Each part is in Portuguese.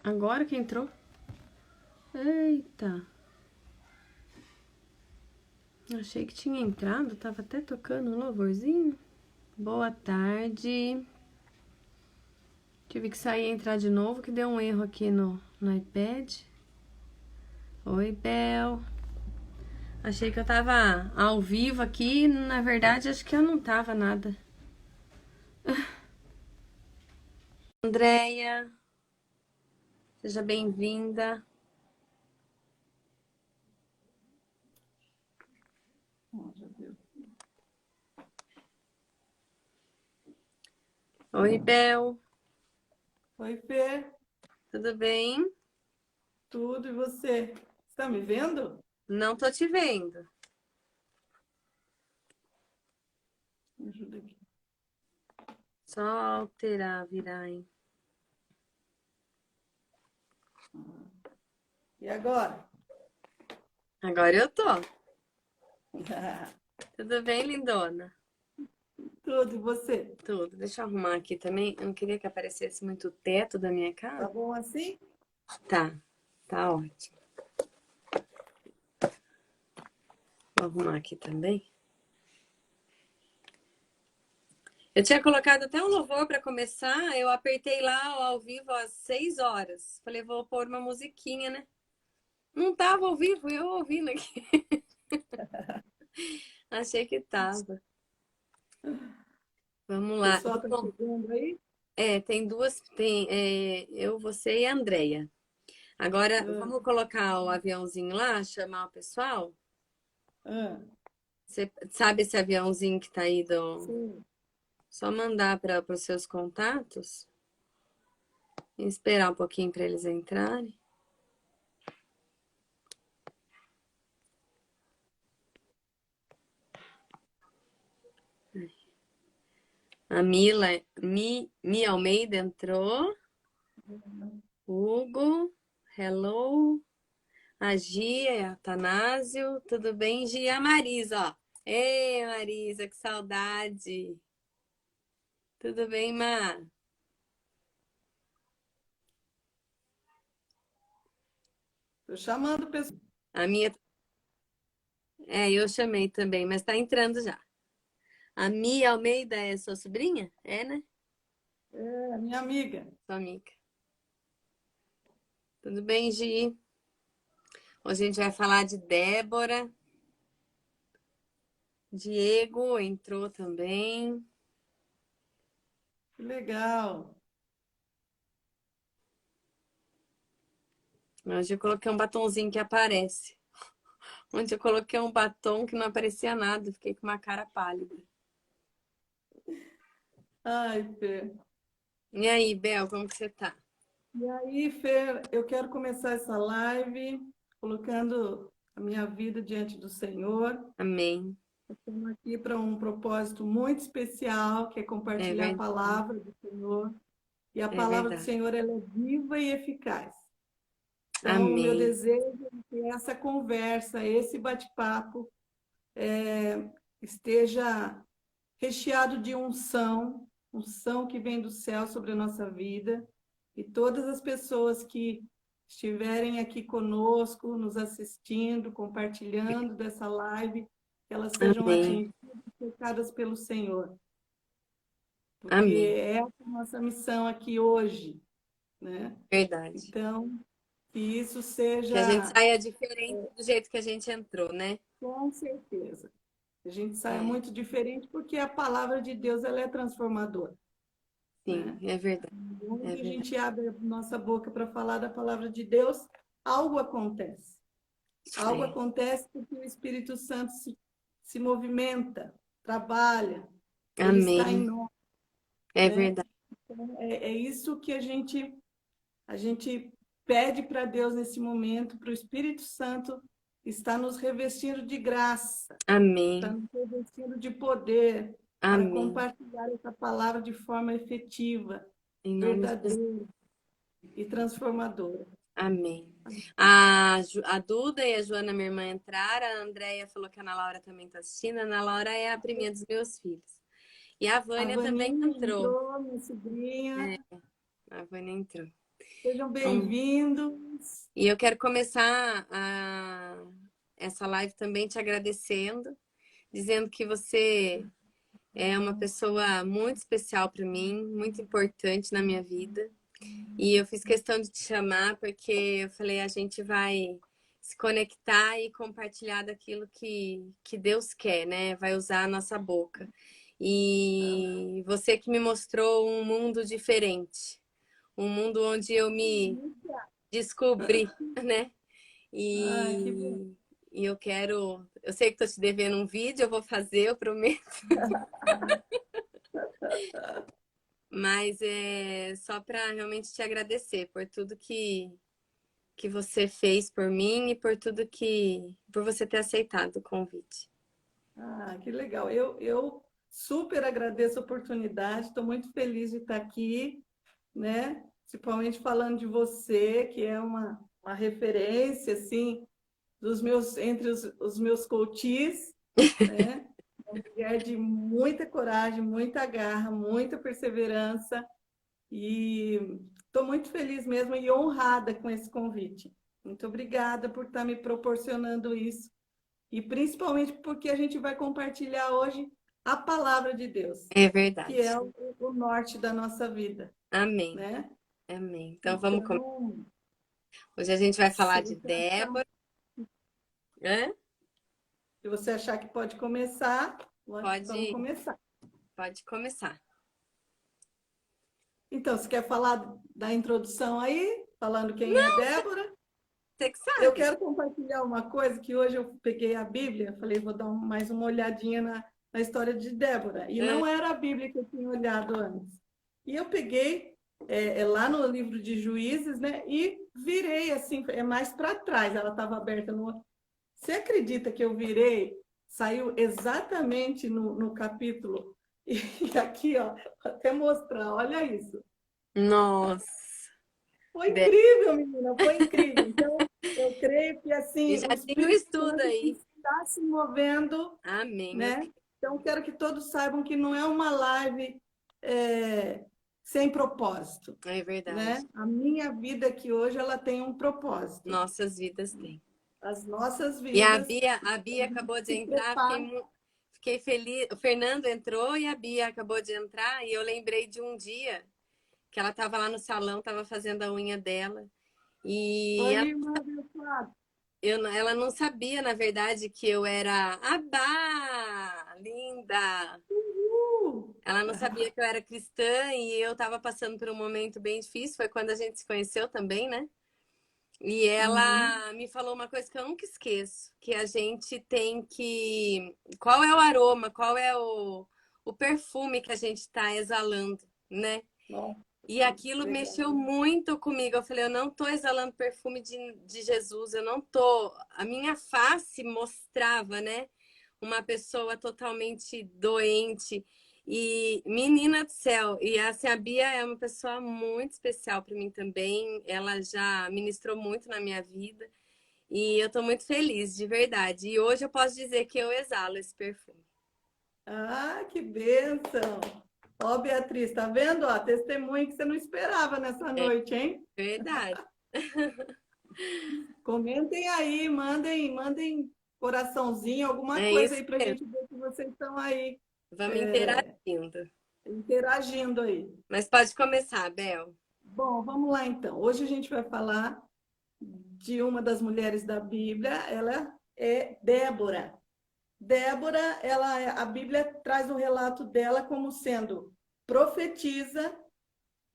Agora que entrou? Eita. Achei que tinha entrado, tava até tocando um louvorzinho. Boa tarde. Tive que sair e entrar de novo, que deu um erro aqui no iPad. Oi, Bel. Achei que eu tava ao vivo aqui, na verdade acho que eu não tava nada. Andréia, seja bem-vinda. Oi, Bel. Oi, Fê, Tudo bem? tudo e você? Está me vendo? Não tô te vendo. Me ajuda aqui. Só alterar, virar, hein? E agora? Agora eu tô. Tudo bem, lindona? Tudo e você? Tudo. Deixa eu arrumar aqui também. Eu não queria que aparecesse muito o teto da minha Tá casa. bom assim? Tá, tá ótimo. Vou arrumar aqui também. Eu tinha colocado até um louvor para começar. Eu apertei lá ao vivo às 6 horas. Falei, vou pôr uma musiquinha, né? Não tava ao vivo, eu ouvindo aqui. Achei que tava. Vamos O lá. pessoal tá Bom, chegando aí? tem duas. Tem eu, você e a Andrea. Agora, Ah, vamos colocar o aviãozinho lá, chamar o pessoal? ah, Você sabe esse aviãozinho que tá aí do. sim. Só mandar para os seus contatos e esperar um pouquinho para eles entrarem. A Mi Almeida entrou. Hugo, hello. A Gia, Atanásio, tudo bem, Gia? A Marisa, ó. Ei, Marisa, que saudade. Tudo bem, Mar? Tô chamando o pessoal. A minha. Eu chamei também, mas tá entrando já. A Mi Almeida é sua sobrinha? É, né? É, minha amiga. Sua amiga. Tudo bem, Gi? Hoje a gente vai falar de Débora. Diego entrou também. Que legal. Hoje eu coloquei um batonzinho que aparece. Ontem eu coloquei um batom que não aparecia nada. Fiquei com uma cara pálida. Ai, Fê. E aí, Bel, como que você tá? E aí, Fê, eu quero começar essa live colocando a minha vida diante do Senhor. Amém. Estamos aqui para um propósito muito especial, que é É compartilhar a verdade. palavra do Senhor. E a É palavra do verdade. Senhor ela é viva e eficaz. Então, o meu Amém. desejo é que essa conversa, esse bate-papo, esteja recheado de unção, unção que vem do céu sobre a nossa vida, e todas as pessoas que estiverem aqui conosco, nos assistindo, compartilhando dessa live, que elas sejam Amém. atingidas e tocadas pelo Senhor, porque Amém. essa é a nossa missão aqui hoje, né? Verdade. Então, que isso Que a gente seja, saia diferente do jeito que a gente entrou, né? com certeza, a gente saia É, muito diferente, porque a palavra de Deus ela é transformadora, sim, né? é verdade. É Onde a verdade. gente abre a nossa boca para falar da palavra de Deus, algo acontece. Algo É. acontece porque o Espírito Santo se movimenta, trabalha, ele está em Amém. nós, É né? verdade. Então, é isso que a gente pede para Deus nesse momento, para o Espírito Santo estar nos revestindo de graça, está Amém. nos revestindo de poder para Amém. compartilhar essa palavra de forma efetiva, Em nome de Jesus. verdadeira e transformadora. Amém. A Duda e a Joana, minha irmã, entraram. A Andrea falou que a Ana Laura também está assistindo. A Ana Laura é a priminha dos meus filhos. E a A Vânia também Vaninha entrou. entrou, minha sobrinha. A Vânia entrou. Sejam Então, bem-vindos. e eu quero começar essa live também te agradecendo, dizendo que você é uma pessoa muito especial para mim, muito importante na minha vida. E eu fiz questão de te chamar porque eu falei, a gente vai se conectar e compartilhar daquilo que Deus quer, né? Vai usar a nossa boca. E você que me mostrou um mundo diferente, um mundo onde eu me descobri, né? Ah, que bom. E eu sei que estou te devendo um vídeo, eu vou fazer, eu prometo. Mas é só para realmente te agradecer por tudo que você fez por mim e por tudo por você ter aceitado o convite. Ah, que legal. Eu super agradeço a oportunidade, estou muito feliz de estar aqui, né? Principalmente falando de você, que é uma referência, assim, entre os meus coaches, né? Uma mulher de muita coragem, muita garra, muita perseverança, e estou muito feliz mesmo e honrada com esse convite. Muito obrigada por estar me proporcionando isso. E principalmente porque a gente vai compartilhar hoje a palavra de Deus, É que é verdade. o norte da nossa vida, Amém. né? Amém. Então vamos começar. Então, Hoje a gente vai falar se de você achar, Débora, né? se você achar que pode começar, vamos Pode, começar. pode começar. Então, você quer falar da introdução aí, falando quem é Débora? Você que Eu sabe. quero compartilhar uma coisa que hoje eu peguei a Bíblia, falei, vou dar mais uma olhadinha na história de Débora. E É. não era a Bíblia que eu tinha olhado antes. E eu peguei lá no livro de Juízes, né? E virei assim, é mais para trás, ela estava aberta no. Você acredita que eu virei? Saiu exatamente no capítulo. E aqui, ó, vou até mostrar, olha isso. Nossa. Foi Dé- incrível, menina, foi incrível. Então, eu creio que E assim, já o tem o Espírito estudo Santo aí. está se movendo, Amém. Eu né? Então, quero que todos saibam que não é uma live sem propósito, É verdade. né? A minha vida aqui hoje, ela tem um propósito. Nossas vidas têm. As nossas E vidas, A Bia acabou de se entrar, prepara. fiquei feliz. O Fernando entrou e a Bia acabou de entrar, e eu lembrei de um dia que ela estava lá no salão, estava fazendo a unha dela. E Oi, irmã abençoada. ela não sabia, na verdade, que eu era a Bá, linda. Uh! Ela não sabia que eu era cristã e eu estava passando por um momento bem difícil. Foi quando a gente se conheceu também, né? E Uhum. ela me falou uma coisa que eu nunca esqueço, que a gente tem que... Qual é o aroma, qual é o perfume que a gente está exalando, né? Nossa, E aquilo legal. mexeu muito comigo. Eu falei, eu não tô exalando perfume de Jesus, eu não tô. A minha face mostrava, né? Uma pessoa totalmente doente. E menina do céu, e assim, a Bia é uma pessoa muito especial para mim também. Ela já ministrou muito na minha vida e eu tô muito feliz, de verdade. E hoje eu posso dizer que eu exalo esse perfume. Ah, que bênção! Ó, Beatriz, tá vendo? Ó, testemunho que você não esperava nessa É noite, hein? verdade. Comentem aí, mandem coraçãozinho, alguma É coisa isso aí para a mesmo. gente ver que vocês estão aí Vamos é, interagindo. interagindo aí. Mas pode começar, Bel. Bom, vamos lá então. Hoje a gente vai falar de uma das mulheres da Bíblia, ela é Débora. Débora, a Bíblia traz um relato dela como sendo profetisa,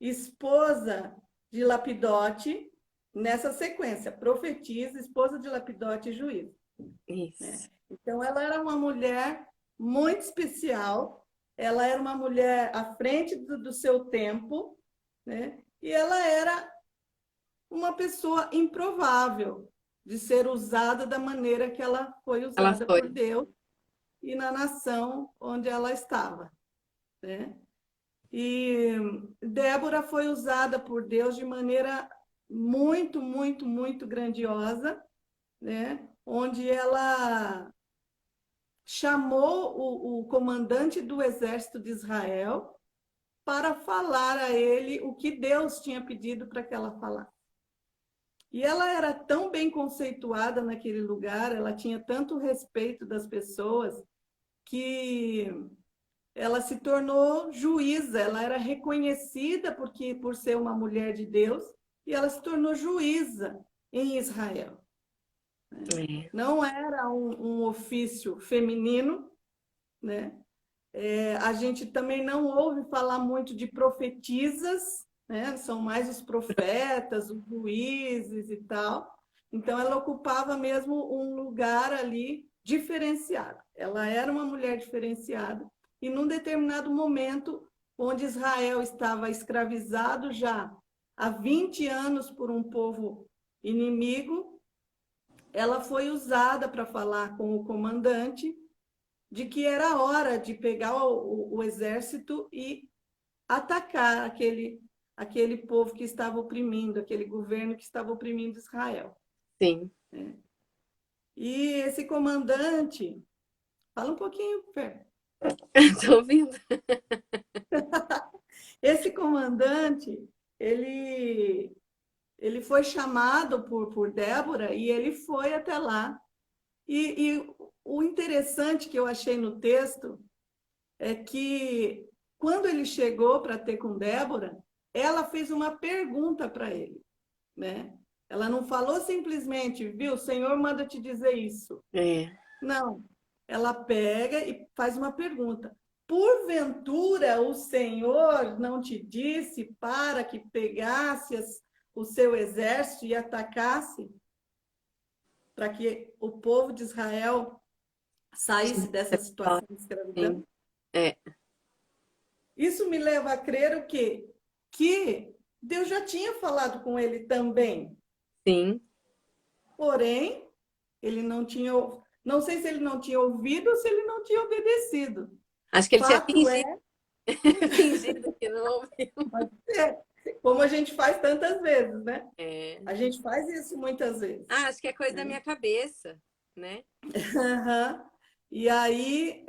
esposa de Lapidote, nessa sequência, profetisa, esposa de Lapidote e juiz, né? Isso. Então, ela era uma mulher muito especial, ela era uma mulher à frente do seu tempo, né? E ela era uma pessoa improvável de ser usada da maneira que ela foi Ela usada por foi. Deus e na nação onde ela estava, né? E Débora foi usada por Deus de maneira muito, muito, muito grandiosa, né? Onde ela chamou o comandante do exército de Israel para falar a ele o que Deus tinha pedido para que ela falasse. E ela era tão bem conceituada naquele lugar, ela tinha tanto respeito das pessoas, que ela se tornou juíza, ela era reconhecida por ser uma mulher de Deus, e ela se tornou juíza em Israel. É. Não era um ofício feminino, né? A gente também não ouve falar muito de profetisas, né? São mais os profetas, os juízes e tal. Então, ela ocupava mesmo um lugar ali diferenciado. Ela era uma mulher diferenciada. E num determinado momento, onde Israel estava escravizado já há 20 anos por um povo inimigo, ela foi usada para falar com o comandante de que era hora de pegar o exército e atacar aquele povo que estava oprimindo, aquele governo que estava oprimindo Israel. Sim. E esse comandante, fala um pouquinho, Fer. Tô ouvindo. Esse comandante, ele foi chamado por Débora e ele foi até lá. E o interessante que eu achei no texto é que, quando ele chegou para ter com Débora, ela fez uma pergunta para ele, né? Ela não falou simplesmente, viu, o Senhor manda te dizer isso. É. Não, ela pega e faz uma pergunta. Porventura o Senhor não te disse para que pegasse o seu exército e atacasse, para que o povo de Israel saísse dessa situação de escravidão? Sim. É. Isso me leva a crer o quê? Que Deus já tinha falado com ele também. Sim. Porém, ele não tinha, não sei se ele não tinha ouvido ou se ele não tinha obedecido. Acho que ele tinha Fato fingido, é, fingido que não ouviu. como a gente faz tantas vezes, né? É. A gente faz isso muitas vezes. Acho que é coisa da minha cabeça, né? Uhum. E aí,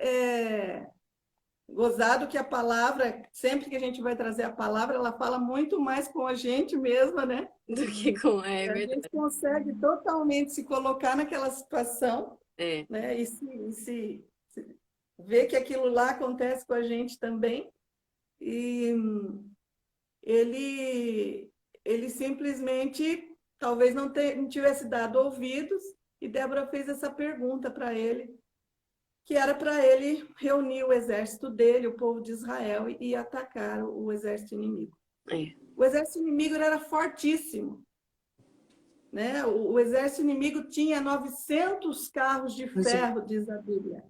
gozado que a palavra, sempre que a gente vai trazer a palavra, ela fala muito mais com a gente mesma, né? Do que com. É A verdade. gente consegue totalmente se colocar naquela situação, É. né? E se ver que aquilo lá acontece com a gente também. E ele simplesmente talvez não tivesse dado ouvidos, e Débora fez essa pergunta para ele, que era para ele reunir o exército dele, o povo de Israel, e atacar o exército inimigo. É. O exército inimigo era fortíssimo, né? O exército inimigo tinha 900 carros de ferro, diz a Bíblia.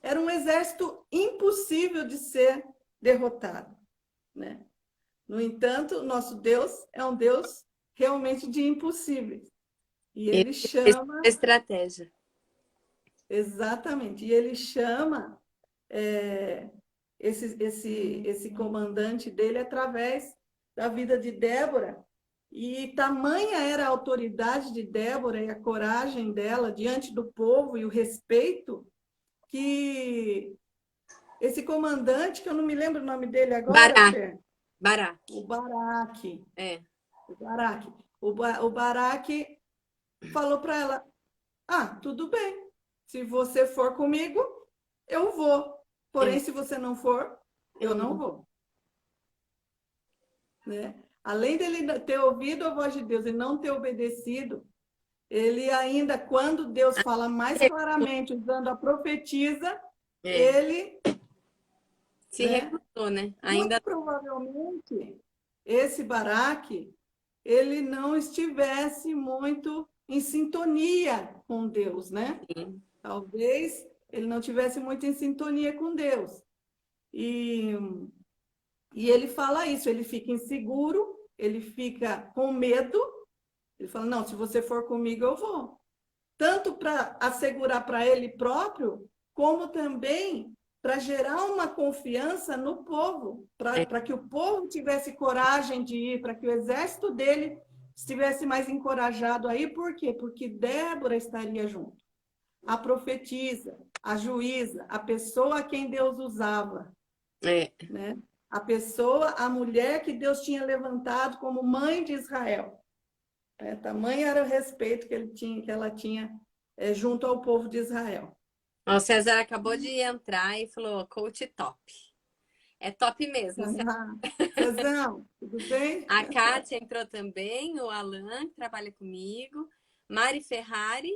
Era um exército impossível de ser derrotado, né? No entanto, nosso Deus é um Deus realmente de impossíveis. E ele chama... Estratégia. Exatamente. E ele chama esse comandante dele através da vida de Débora. E tamanha era a autoridade de Débora e a coragem dela diante do povo e o respeito, que esse comandante, que eu não me lembro o nome dele agora, Fer, Baraque. o Baraque. É. O Baraque. O Baraque falou para ela: tudo bem. Se você for comigo, eu vou. Porém, se você não for, eu não vou. Né? Além dele ter ouvido a voz de Deus e não ter obedecido, ele ainda, quando Deus fala mais claramente, usando a profetisa, ele... Se recusou, né? Ainda... Muito provavelmente, esse Baraque, ele não estivesse muito em sintonia com Deus, né? Sim. Talvez ele não tivesse muito em sintonia com Deus. E ele fala isso, ele fica inseguro, ele fica com medo, ele fala, não, se você for comigo, eu vou. Tanto para assegurar para ele próprio, como também para gerar uma confiança no povo, para que o povo tivesse coragem de ir, para que o exército dele estivesse mais encorajado aí. Por quê? Porque Débora estaria junto. A profetisa, a juíza, a pessoa a quem Deus usava. Né? a pessoa, a mulher que Deus tinha levantado como mãe de Israel. Tamanho era o respeito que ela tinha junto ao povo de Israel. Ó, o César acabou de entrar e falou, coach top. É top mesmo. Cezão, tudo bem? A Kátia entrou também, o Alan, que trabalha comigo. Mari Ferrari,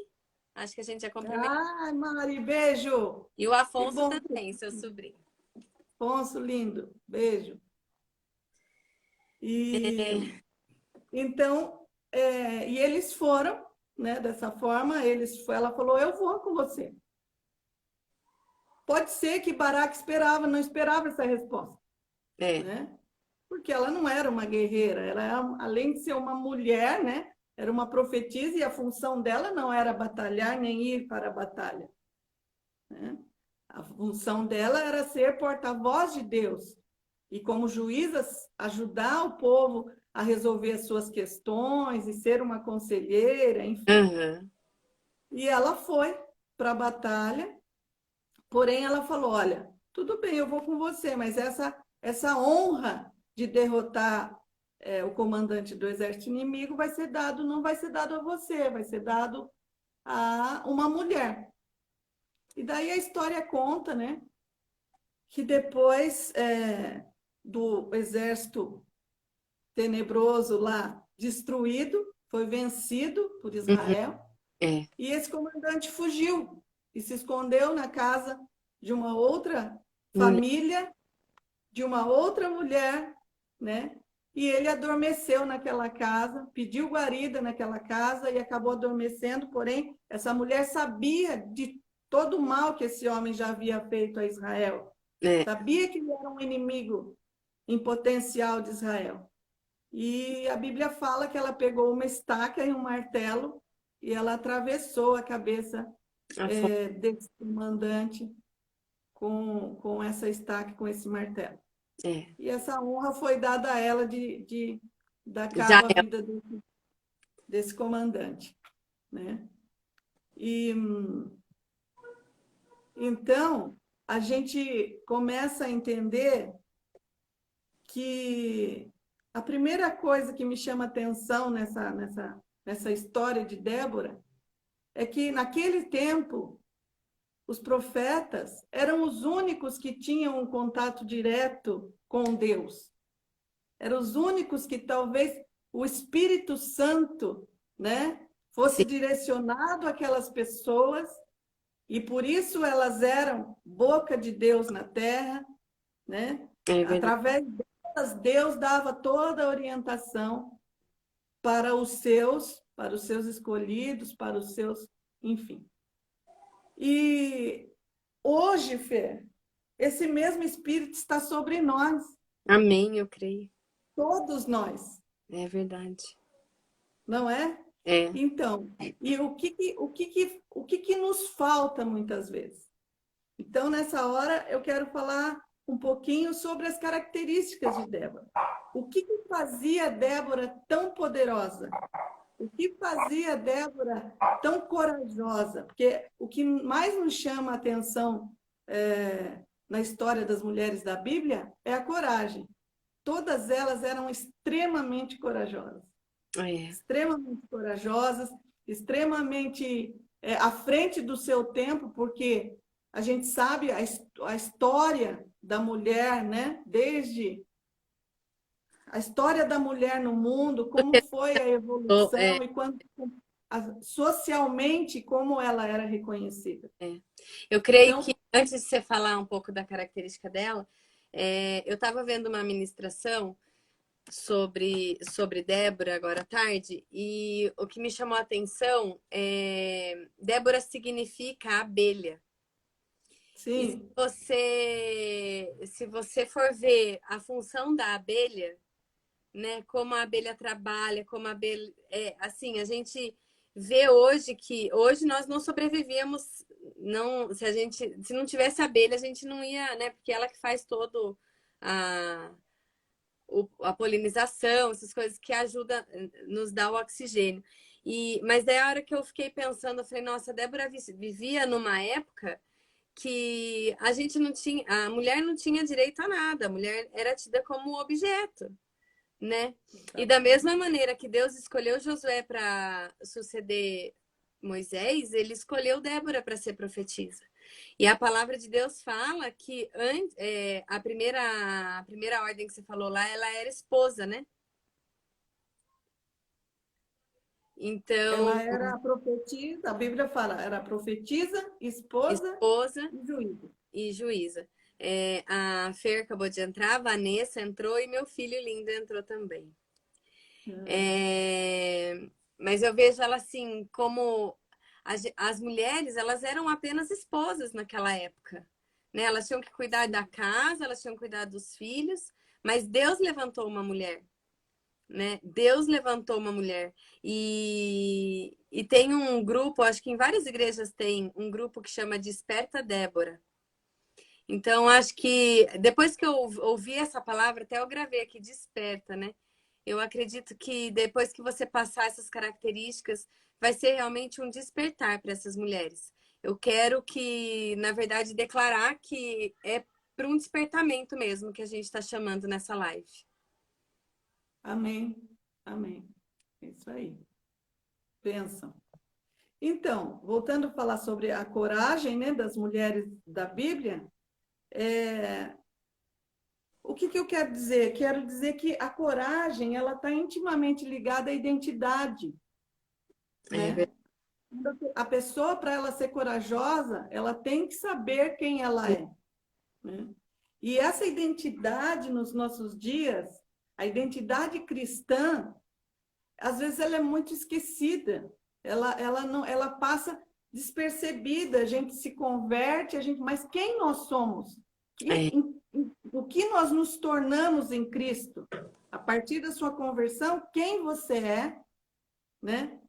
acho que a gente já cumprimentou. Ai, Mari, beijo! E o Afonso bom. também, seu sobrinho. Afonso, lindo, beijo. E então, e eles foram, né, dessa forma, ela falou, eu vou com você. Pode ser que Baraque não esperava essa resposta, né? Porque ela não era uma guerreira, ela era, além de ser uma mulher, né, era uma profetisa e a função dela não era batalhar nem ir para a batalha, né? A função dela era ser porta-voz de Deus e, como juíza, ajudar o povo a resolver as suas questões e ser uma conselheira, enfim. Uhum. E ela foi para a batalha, porém ela falou, olha, tudo bem, eu vou com você, mas essa honra de derrotar o comandante do exército inimigo não vai ser dado a você, vai ser dado a uma mulher. E daí a história conta, né, que depois do exército tenebroso lá destruído, foi vencido por Israel, e esse comandante fugiu e se escondeu na casa de uma outra família, de uma outra mulher, né? E ele adormeceu naquela casa, pediu guarida naquela casa e acabou adormecendo, porém, essa mulher sabia de todo o mal que esse homem já havia feito a Israel. Sabia que ele era um inimigo em potencial de Israel. E a Bíblia fala que ela pegou uma estaca e um martelo e ela atravessou a cabeça desse comandante com essa estaca, com esse martelo. E essa honra foi dada a ela de dar cabo à vida desse comandante, né? E então a gente começa a entender que a primeira coisa que me chama atenção nessa história de Débora é que naquele tempo os profetas eram os únicos que tinham um contato direto com Deus. Eram os únicos que talvez o Espírito Santo, né, fosse direcionado àquelas pessoas e por isso elas eram boca de Deus na terra, né? Através delas, Deus dava toda a orientação para os seus escolhidos, para os seus, enfim. E hoje, Fê, esse mesmo Espírito está sobre nós. Amém, eu creio. Todos nós. É verdade. Não é? Então, e o que nos falta muitas vezes? Então, nessa hora, eu quero falar um pouquinho sobre as características de Débora. O que fazia Débora tão poderosa? O que fazia Débora tão corajosa? Porque o que mais nos chama a atenção na história das mulheres da Bíblia é a coragem. Todas elas eram extremamente corajosas. Extremamente corajosas, extremamente à frente do seu tempo, porque a gente sabe a história da mulher, né? Desde a história da mulher no mundo, como foi a evolução e socialmente como ela era reconhecida. Eu creio que, antes de você falar um pouco da característica dela, eu estava vendo uma ministração sobre Débora agora à tarde, e o que me chamou a atenção Débora significa abelha. Sim. E se você for ver a função da abelha, né, como a abelha trabalha, como a abelha assim, a gente vê hoje que hoje nós não sobrevivíamos, não, se não tivesse abelha, a gente não ia, né, porque ela que faz todo a polinização, essas coisas que ajudam, nos dá o oxigênio. Mas daí a hora que eu fiquei pensando, eu falei, nossa, a Débora vivia numa época que a gente não tinha, a mulher não tinha direito a nada, a mulher era tida como objeto, né? E da mesma maneira que Deus escolheu Josué para suceder Moisés, ele escolheu Débora para ser profetisa. E a palavra de Deus fala que a primeira ordem que você falou lá, ela era esposa, né? Então, Ela era profetisa, a Bíblia fala, era profetisa, esposa esposa e juíza. e juíza. A Fer acabou de entrar, a Vanessa entrou e meu filho lindo entrou também. Mas eu vejo ela assim, como as mulheres, elas eram apenas esposas naquela época, né? Elas tinham que cuidar da casa, elas tinham que cuidar dos filhos, mas Deus levantou uma mulher, né? Deus levantou uma mulher. E tem um grupo, acho que em várias igrejas tem um grupo que chama Desperta Débora. Então, acho que depois que eu ouvi essa palavra, até eu gravei aqui, desperta, né? Eu acredito que depois que você passar essas características, vai ser realmente um despertar para essas mulheres. Eu quero que, na verdade, declarar que é para um despertamento mesmo que a gente está chamando nessa live. Amém, amém. É isso aí. Pensam. Então, voltando a falar sobre a coragem, né, das mulheres da Bíblia, o que eu quero dizer? Quero dizer que a coragem ela está intimamente ligada à identidade, né? A pessoa, para ela ser corajosa, ela tem que saber quem ela é, né? E essa identidade nos nossos dias, a identidade cristã, às vezes ela é muito esquecida. Ela passa despercebida, a gente se converte, mas quem nós somos? O que nós nos tornamos em Cristo? A partir da sua conversão, quem você é, né?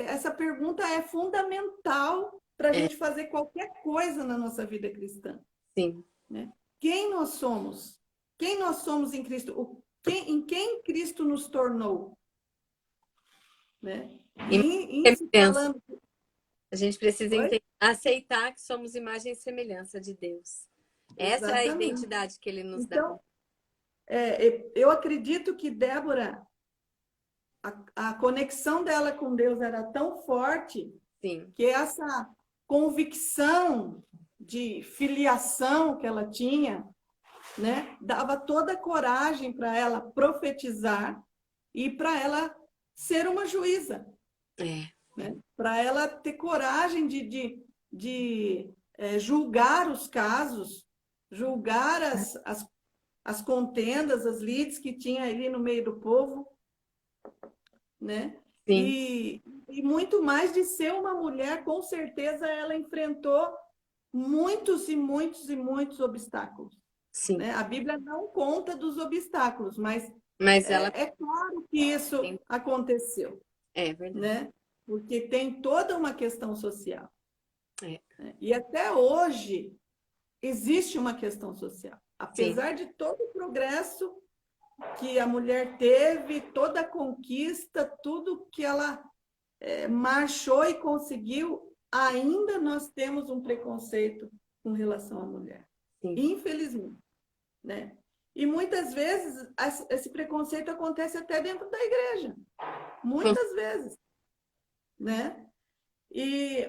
Essa pergunta é fundamental para a gente fazer qualquer coisa na nossa vida cristã. Sim. Né? Quem nós somos? Quem nós somos em Cristo? Em quem Cristo nos tornou? Né? Falando... A gente precisa aceitar que somos imagem e semelhança de Deus. Essa é a identidade que ele nos dá. Eu acredito que Débora, a conexão dela com Deus era tão forte. Sim. Que essa convicção de filiação que ela tinha, né, dava toda a coragem para ela profetizar e para ela ser uma juíza. Né? Para ela ter coragem de julgar os casos, julgar as contendas, as lides que tinha ali no meio do povo, né? E muito mais de ser uma mulher, com certeza ela enfrentou muitos e muitos e muitos obstáculos. Sim. Né? A Bíblia não conta dos obstáculos, mas ela... é claro que isso aconteceu. É verdade. Né? Porque tem toda uma questão social. E até hoje existe uma questão social. Apesar de todo o progresso que a mulher teve, toda a conquista, tudo que ela marchou e conseguiu, ainda nós temos um preconceito com relação à mulher. Sim. Infelizmente. Né? E muitas vezes esse preconceito acontece até dentro da igreja. Muitas vezes. Né?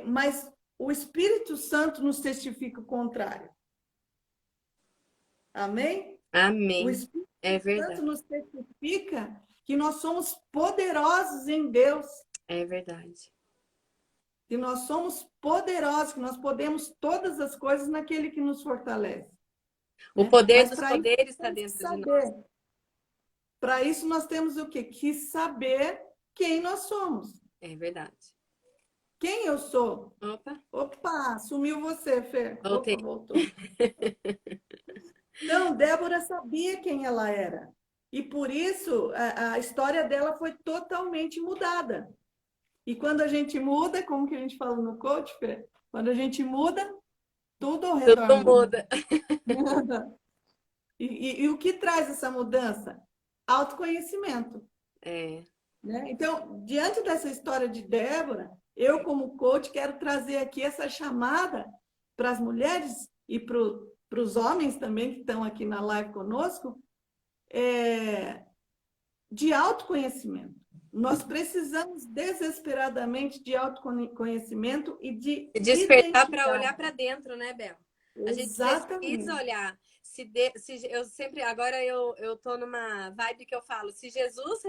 Mas o Espírito Santo nos testifica o contrário. Amém? Amém. O Espírito Santo nos testifica que nós somos poderosos em Deus. É verdade. Que nós somos poderosos, que nós podemos todas as coisas naquele que nos fortalece. O poder dos poderes está dentro de nós. Para isso nós temos o quê? Que saber quem nós somos. É verdade. Quem eu sou? Opa, sumiu você, Fer. Voltei. Opa, voltou. Então, Débora sabia quem ela era. E por isso, a história dela foi totalmente mudada. E quando a gente muda, como que a gente fala no coach, Fer? Quando a gente muda, tudo ao redor muda. E o que traz essa mudança? Autoconhecimento. Né? Então, diante dessa história de Débora, eu, como coach, quero trazer aqui essa chamada para as mulheres e para os homens também que estão aqui na live conosco, de autoconhecimento. Nós precisamos desesperadamente de autoconhecimento e de Despertar para identidade. olhar para dentro, né, Bel? A gente Exatamente. precisa olhar. Eu sempre, agora eu tô numa vibe que eu falo, se Jesus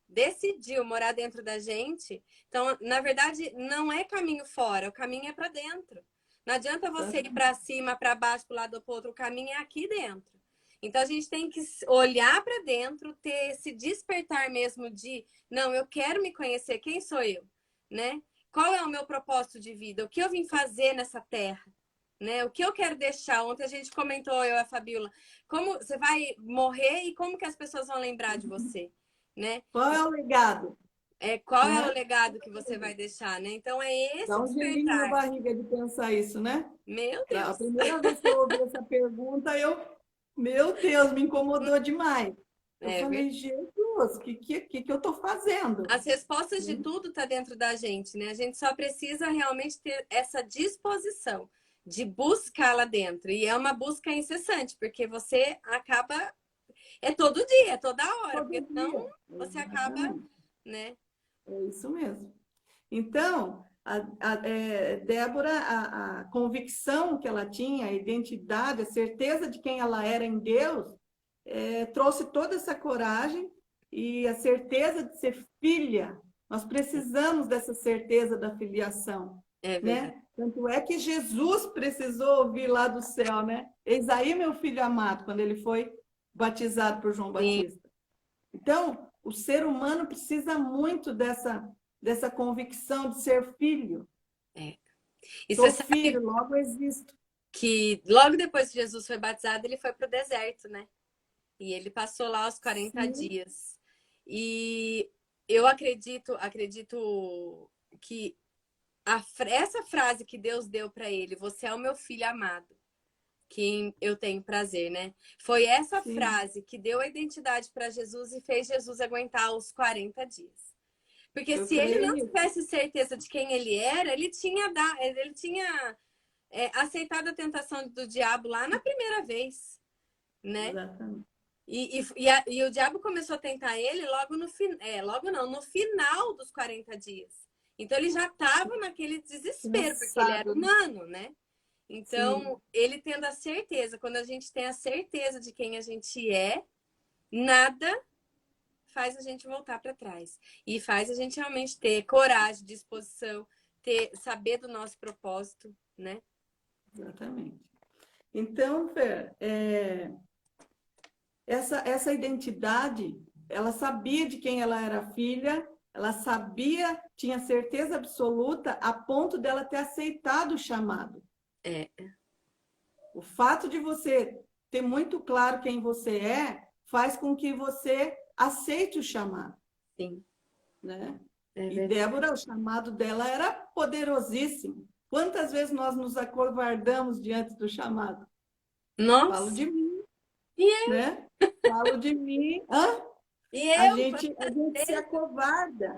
decidiu morar dentro da gente, então, na verdade, não é caminho fora, o caminho é para dentro. Não adianta você ir para cima, para baixo, para o lado ou para o outro, o caminho é aqui dentro. Então, a gente tem que olhar para dentro, ter esse despertar mesmo de, não, eu quero me conhecer, quem sou eu, né? Qual é o meu propósito de vida? O que eu vim fazer nessa terra? Né? O que eu quero deixar? Ontem a gente comentou, eu e a Fabiola, como você vai morrer e como que as pessoas vão lembrar de você, né? Qual é o legado? Qual é o legado que você vai deixar, né? Então é esse Dá um gelinho na despertar. barriga de pensar isso, né? Meu Deus. A primeira vez que eu ouvi essa pergunta, meu Deus, me incomodou demais. Eu falei, Jesus, o que eu estou fazendo? As respostas de tudo tá dentro da gente, né? A gente só precisa realmente ter essa disposição de buscar lá dentro. E é uma busca incessante, porque você acaba... É todo dia, é toda hora, porque senão você acaba, né? É isso mesmo. Então, Débora, a convicção que ela tinha, a identidade, a certeza de quem ela era em Deus, trouxe toda essa coragem e a certeza de ser filha. Nós precisamos dessa certeza da filiação, né? Tanto é que Jesus precisou ouvir lá do céu, né? Eis aí meu filho amado, quando ele foi batizado por João Batista. Então, o ser humano precisa muito dessa convicção de ser filho. E sou você filho, logo existo. Que logo depois que Jesus foi batizado, ele foi para o deserto, né? E ele passou lá os 40 dias. E eu acredito que essa frase que Deus deu para ele, você é o meu filho amado, que eu tenho prazer, né? Foi essa frase que deu a identidade para Jesus e fez Jesus aguentar os 40 dias. Porque se ele não tivesse certeza de quem ele era, ele tinha aceitado a tentação do diabo lá na primeira vez, né? Exatamente. E o diabo começou a tentar ele no final dos 40 dias. Então ele já estava naquele desespero, porque ele era humano, né? Então, ele tendo a certeza, quando a gente tem a certeza de quem a gente é, nada faz a gente voltar para trás. E faz a gente realmente ter coragem, disposição, saber do nosso propósito, né? Exatamente. Então, Fer, essa identidade, ela sabia de quem ela era filha, ela sabia, tinha certeza absoluta, a ponto dela ter aceitado o chamado. O fato de você ter muito claro quem você faz com que você aceite o chamado. Sim. Né? E Débora, o chamado dela era poderosíssimo. Quantas vezes nós nos acovardamos diante do chamado? Nossa. Falo de mim. E eu? Né? Falo de mim. E a eu? gente se acovarda.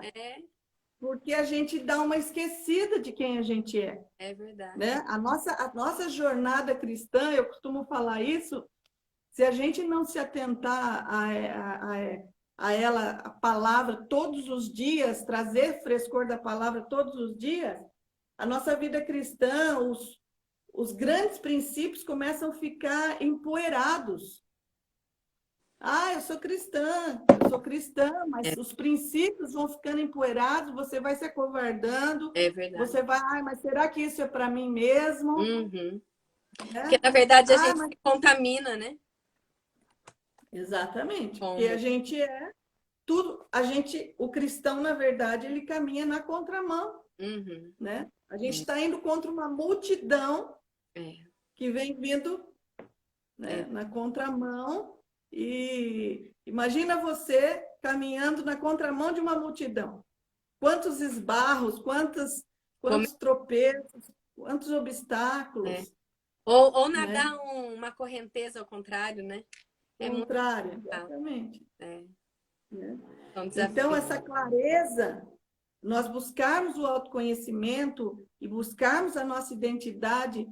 Porque a gente dá uma esquecida de quem a gente é. É verdade. Né? A nossa jornada cristã, eu costumo falar isso, se a gente não se atentar a ela, a palavra, todos os dias, trazer frescor da palavra todos os dias, a nossa vida cristã, os grandes princípios começam a ficar empoeirados. Eu sou cristã, mas os princípios vão ficando empoeirados, você vai se acovardando. É verdade. Você vai, mas será que isso é para mim mesmo? Uhum. Porque, na verdade, a gente se contamina, né? Exatamente. Porque a gente tudo. O cristão, na verdade, ele caminha na contramão. Né? A gente está indo contra uma multidão que vem vindo, né, na contramão. E imagina você caminhando na contramão de uma multidão. Quantos esbarros, quantos tropeços, quantos obstáculos. Ou nadar, né? Uma correnteza ao contrário, né? Contrário, exatamente. Né? Então, nós buscarmos o autoconhecimento e buscarmos a nossa identidade,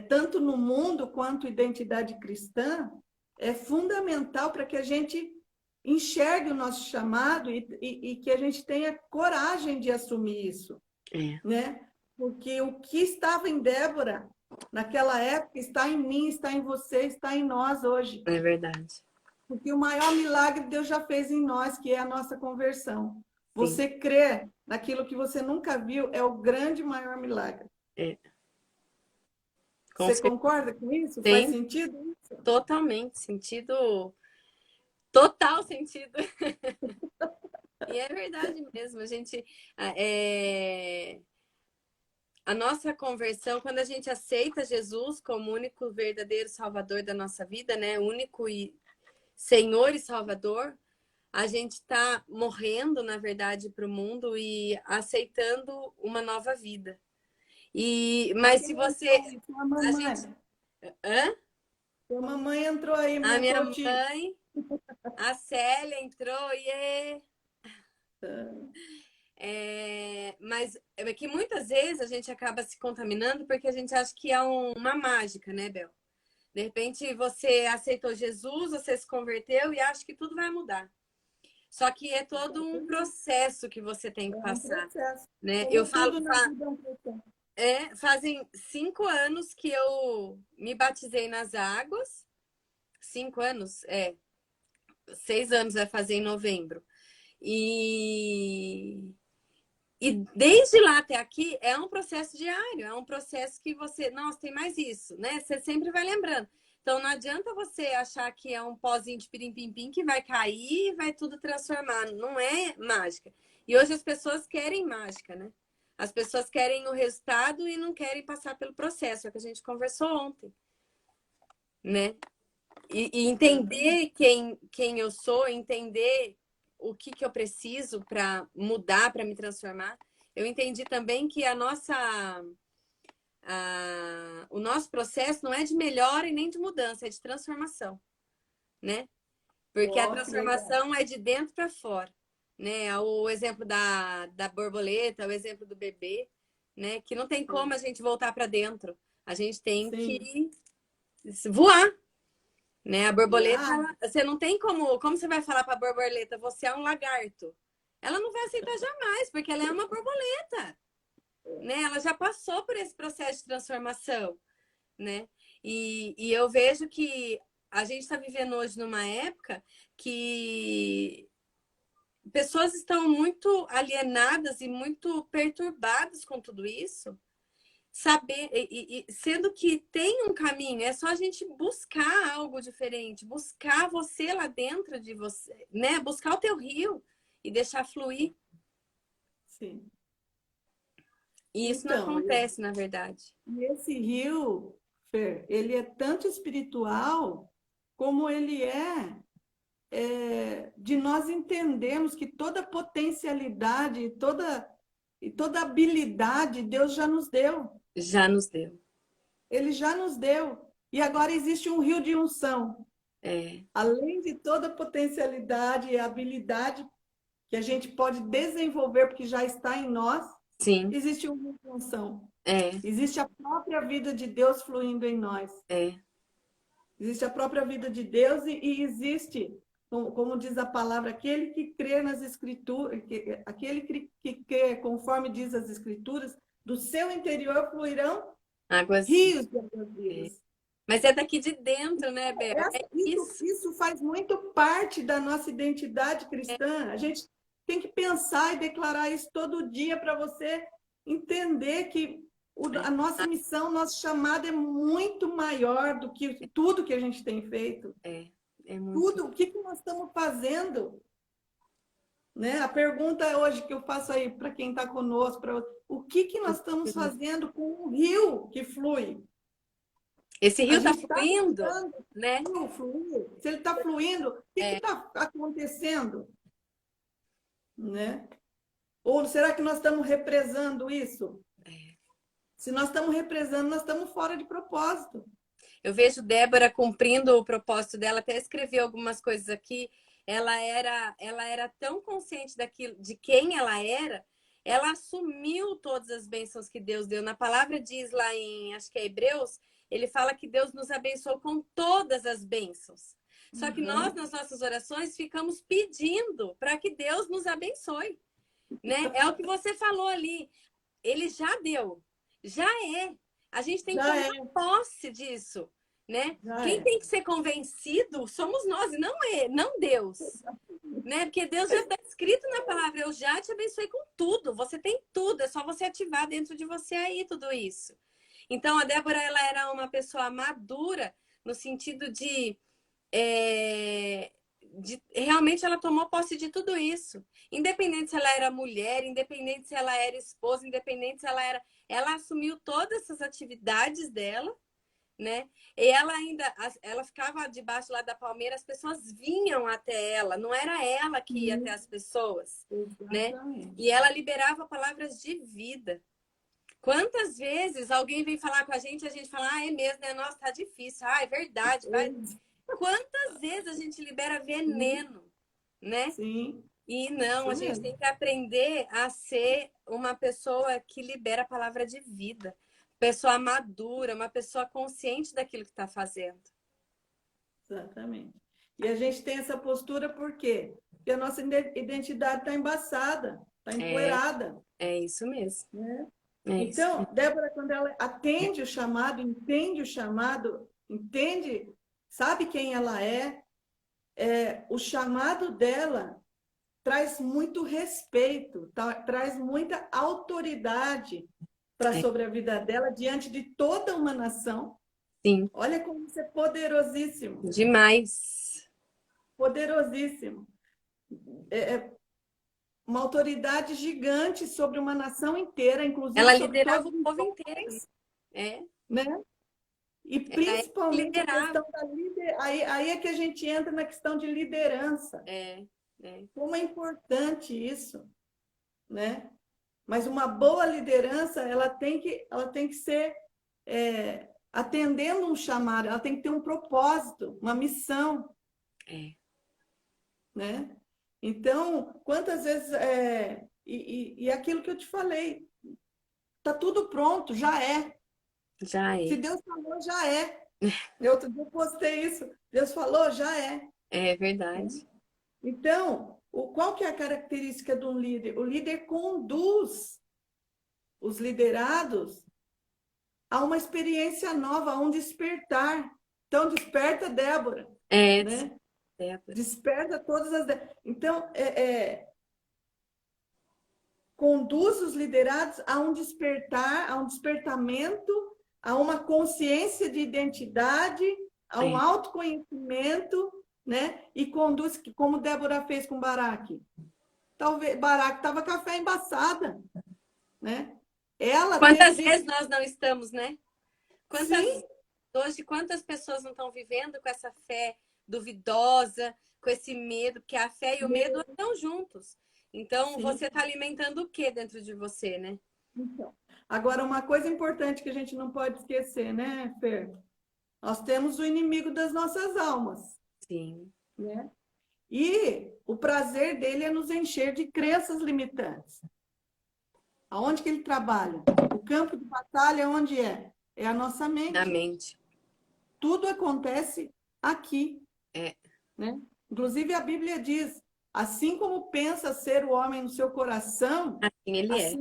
tanto no mundo quanto identidade cristã, é fundamental para que a gente enxergue o nosso chamado e que a gente tenha coragem de assumir isso, né? Porque o que estava em Débora naquela época está em mim, está em você, está em nós hoje. É verdade. Porque o maior milagre Deus já fez em nós, que é a nossa conversão. Sim. Você crer naquilo que você nunca viu é o grande maior milagre. Você concorda com isso? Sim. Faz sentido isso? Totalmente. Total sentido. E é verdade mesmo. A nossa conversão, quando a gente aceita Jesus como único verdadeiro Salvador da nossa vida, né? Único e Senhor e Salvador, a gente está morrendo, na verdade, para o mundo e aceitando uma nova vida. Mas se você... Sua mamãe. Hã? Sua mamãe entrou aí, A minha contigo. mãe, a Célia entrou e... Mas é que muitas vezes a gente acaba se contaminando porque a gente acha que é uma mágica, né, Bel? De repente você aceitou Jesus, você se converteu e acha que tudo vai mudar. Só que é todo um processo que você tem que passar. Né? Eu falo, fazem 5 anos que eu me batizei nas águas. 5 anos? 6 anos vai fazer em novembro. E desde lá até aqui é um processo diário, é um processo que você, nossa, tem mais isso, né? Você sempre vai lembrando. Então não adianta você achar que é um pozinho de pirim-pim-pim que vai cair e vai tudo transformar. Não é mágica. E hoje as pessoas querem mágica, né? As pessoas querem o resultado e não querem passar pelo processo, é o que a gente conversou ontem, né? E entender quem eu sou, entender o que eu preciso para mudar, para me transformar. Eu entendi também que o nosso processo não é de melhora e nem de mudança, é de transformação, né? Porque a transformação é de dentro para fora, né? O exemplo da borboleta, o exemplo do bebê, né? Que não tem como a gente voltar para dentro. A gente tem que voar. Né? A borboleta, você não tem como você vai falar para a borboleta, você é um lagarto. Ela não vai aceitar jamais, porque ela é uma borboleta, né? Ela já passou por esse processo de transformação, né? E eu vejo que a gente está vivendo hoje numa época que pessoas estão muito alienadas e muito perturbadas com tudo isso. Saber, sendo que tem um caminho, é só a gente buscar algo diferente, buscar você lá dentro de você, né? Buscar o teu rio e deixar fluir. Sim. E isso não acontece, na verdade. E esse rio, Fer, ele é tanto espiritual como ele de nós entendermos que toda potencialidade e toda habilidade Deus já nos deu. Já nos deu. Ele já nos deu. E agora existe um rio de unção. Além de toda a potencialidade e habilidade que a gente pode desenvolver, porque já está em nós, sim, existe um rio de unção. Existe a própria vida de Deus fluindo em nós. Existe a própria vida de Deus e existe, como diz a palavra, aquele que crê nas Escrituras, aquele que crê conforme diz as Escrituras, do seu interior fluirão rios de águas vivas. Mas é daqui de dentro, né, Bel? Isso faz muito parte da nossa identidade cristã. A gente tem que pensar e declarar isso todo dia para você entender que a nossa missão, nosso chamado é muito maior do que tudo que a gente tem feito. Tudo, o que nós estamos fazendo? Né? A pergunta hoje que eu faço aí para quem está conosco, o que nós estamos fazendo com o rio que flui? Esse rio está fluindo, né? Se ele está fluindo, o que está acontecendo? Né? Ou será que nós estamos represando isso? Se nós estamos represando, nós estamos fora de propósito. Eu vejo Débora cumprindo o propósito dela, até escrevi algumas coisas aqui. Ela era tão consciente daquilo, de quem ela era, ela assumiu todas as bênçãos que Deus deu. Na palavra diz lá em, acho que é Hebreus, ele fala que Deus nos abençoou com todas as bênçãos. Só que nós, nas nossas orações, ficamos pedindo para que Deus nos abençoe, né? É o que você falou ali. Ele já deu, já é. A gente tem que Já tomar posse disso, né? Já Quem é. tem que ser convencido somos nós, e não Deus, né? Porque Deus já está escrito na palavra, eu já te abençoei com tudo, você tem tudo, é só você ativar dentro de você aí tudo isso. Então, a Débora, ela era uma pessoa madura no sentido de realmente ela tomou posse de tudo isso. Independente se ela era mulher, independente se ela era esposa, independente se ela era... Ela assumiu todas essas atividades dela, né? E ela ficava debaixo lá da palmeira, as pessoas vinham até ela, não era ela que ia até as pessoas, né? E ela liberava palavras de vida. Quantas vezes alguém vem falar com a gente fala, ah, é mesmo, né? Nossa, tá difícil. Ah, é verdade, vai. Quantas vezes a gente libera veneno, né? Sim. E não, a gente tem que aprender a ser uma pessoa que libera a palavra de vida. Pessoa madura, uma pessoa consciente daquilo que está fazendo. Exatamente. E a gente tem essa postura por quê? Porque a nossa identidade está embaçada, está empoeirada. É isso mesmo. Né? Isso. Então, Débora, quando ela atende o chamado, entende, sabe quem ela o chamado dela traz muito respeito, traz muita autoridade sobre a vida dela diante de toda uma nação. Sim. Olha como isso é poderosíssimo. Demais. Poderosíssimo. Uma autoridade gigante sobre uma nação inteira, inclusive ela sobre liderava todos o povo inteiro. Né? E principalmente a questão da aí é que a gente entra na questão de liderança. Como é importante isso, né? Mas uma boa liderança, ela tem que ser atendendo um chamado, ela tem que ter um propósito, uma missão. Né? Então, quantas vezes... E aquilo que eu te falei, está tudo pronto, já é. Já é. Se Deus falou, já é. Eu outro dia postei isso. Deus falou, já é. É verdade. Então, qual que é a característica de um líder? O líder conduz os liderados a uma experiência nova, a um despertar. Então, desperta, Débora. Né? Desperta todas as... Então, conduz os liderados a um despertar, a um despertamento, a uma consciência de identidade, a um autoconhecimento, né? E conduz, como Débora fez com Baraque. Talvez Baraque estava com a fé embaçada, né? Quantas vezes nós não estamos, né? Quantas pessoas não estão vivendo com essa fé duvidosa, com esse medo, porque a fé e o medo estão juntos. Então, você está alimentando o que dentro de você, né? Então, agora, uma coisa importante que a gente não pode esquecer, né, Fer? Nós temos o inimigo das nossas almas. Sim. Né? E o prazer dele é nos encher de crenças limitantes. Aonde que ele trabalha? O campo de batalha onde é? É a nossa mente. A mente. Tudo acontece aqui. Né? Inclusive, a Bíblia diz, assim como pensa ser o homem no seu coração, assim ele é.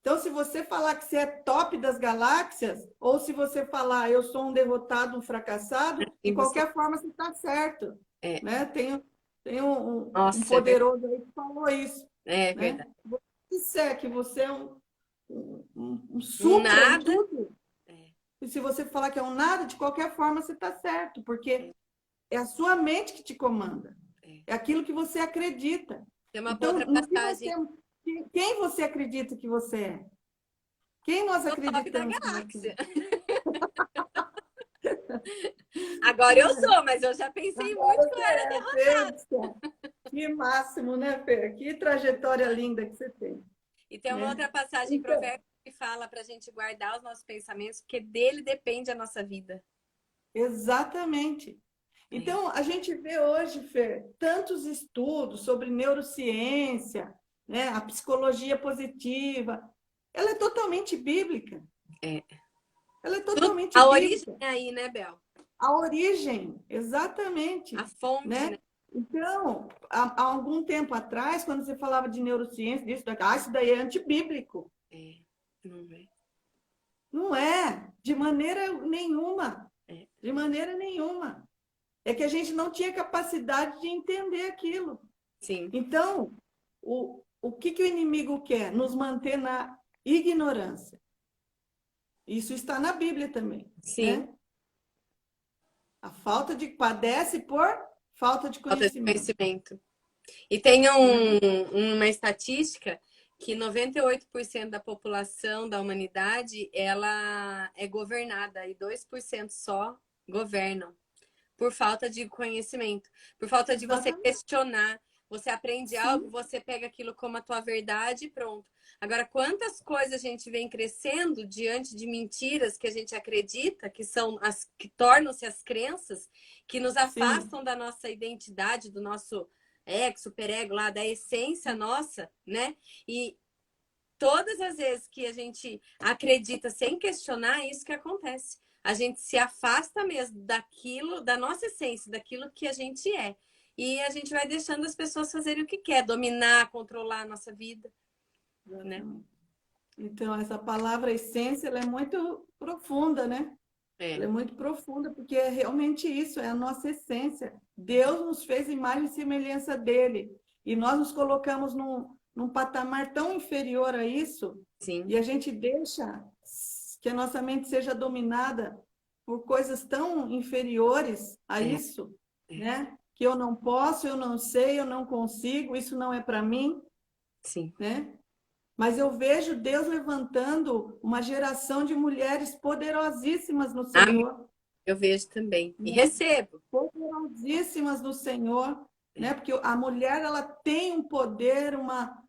Então, se você falar que você é top das galáxias, ou se você falar eu sou um derrotado, um fracassado, de qualquer forma você está certo. Né? Tem um poderoso aí que falou isso. É verdade. Se você disser que você é um supra em tudo, e se você falar que é um nada, de qualquer forma você está certo, porque é a sua mente que te comanda. É aquilo que você acredita. Tem uma então, outra passagem. Quem você acredita que você é? Quem nós acreditamos? Da galáxia. Agora eu sou, mas eu já pensei muito que eu era derrotada. Que máximo, né, Fer? Que trajetória linda que você tem. E tem uma outra passagem em Provérbios que fala para a gente guardar os nossos pensamentos, porque dele depende a nossa vida. Exatamente. Então, a gente vê hoje, Fer, tantos estudos sobre neurociência, né? A psicologia positiva, ela é totalmente bíblica. É. Ela é totalmente A origem bíblica. é aí, né, Bel? A origem, exatamente, A fonte, né? né? Então, há algum tempo atrás, quando você falava de neurociência, disso, daquilo, isso daí é antibíblico. É, não é? Não é, de maneira nenhuma. É. De maneira nenhuma. É que a gente não tinha capacidade de entender aquilo. Sim, Então, o que o inimigo quer? Nos manter na ignorância. Isso está na Bíblia também, sim. né? A falta de padece por falta de Falta de conhecimento, conhecimento. E tem né? uma estatística que 98% da população da humanidade ela é governada e 2% só governam por falta de conhecimento, por falta de você Exatamente. questionar. Você aprende algo, Sim, você pega aquilo como a tua verdade e pronto. Agora, quantas coisas a gente vem crescendo diante de mentiras que a gente acredita, que são as que tornam-se as crenças, que nos sim, afastam da nossa identidade, do nosso ego, superego lá, da essência nossa, né? E todas as vezes que a gente acredita sem questionar, é isso que acontece. A gente se afasta mesmo daquilo, da nossa essência, daquilo que a gente é. E a gente vai deixando as pessoas fazerem o que quer, dominar, controlar a nossa vida, né? exatamente. Então, essa palavra essência, ela é muito profunda, né? Ela É, é muito profunda, porque é realmente isso, é a nossa essência. Deus nos fez imagem e semelhança dele. E nós nos colocamos num patamar tão inferior a isso, sim, e a gente deixa que a nossa mente seja dominada por coisas tão inferiores a é, isso, é, né? Que eu não posso, eu não sei, eu não consigo, isso não é para mim, sim. né? Mas eu vejo Deus levantando uma geração de mulheres poderosíssimas no Amém. Senhor, Eu vejo também. E né? recebo. Poderosíssimas no Senhor, né? É, Porque a mulher ela tem um poder, uma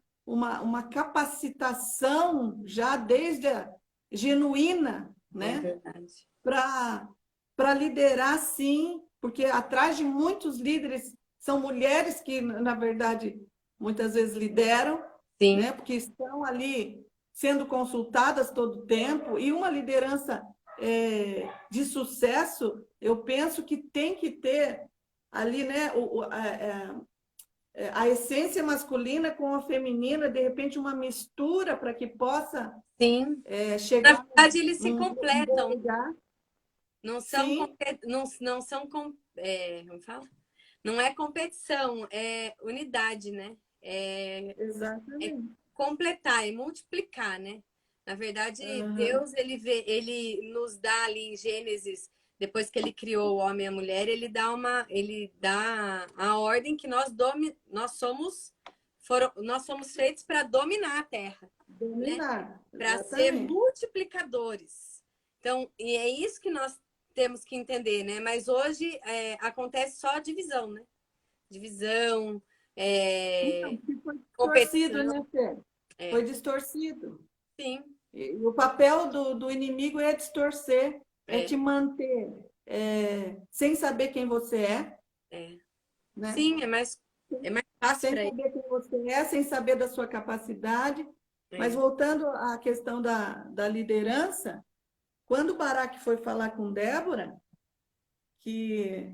capacitação já desde a genuína, é né? verdade. Para liderar, sim, porque atrás de muitos líderes são mulheres que, na verdade, muitas vezes lideram, Sim, né? Porque estão ali sendo consultadas todo o tempo, e uma liderança de sucesso, eu penso que tem que ter ali, né, a essência masculina com a feminina, de repente uma mistura para que possa sim. Na chegar verdade, eles se num bom completam. lugar. Não são, Sim, não são, como fala? Não é competição, é unidade, né? É exatamente. completar, é multiplicar, né? Na verdade, Aham. Deus, ele nos dá ali em Gênesis, depois que ele criou o homem e a mulher, ele dá a ordem que nós somos feitos para dominar a terra, né? Dominar, Para ser exatamente. multiplicadores. Então, e é isso que nós temos que entender, né? Mas hoje acontece só a divisão, né? Divisão, Então, que foi distorcido, competição, né, Fê? Foi é, distorcido. sim, E o papel do inimigo é distorcer, é é, te manter sem saber quem você é, é. né? Sim, é mais fácil Sem para ele. saber quem você é, sem saber da sua capacidade. Mas É. voltando à questão da liderança, quando Baraque foi falar com Débora, que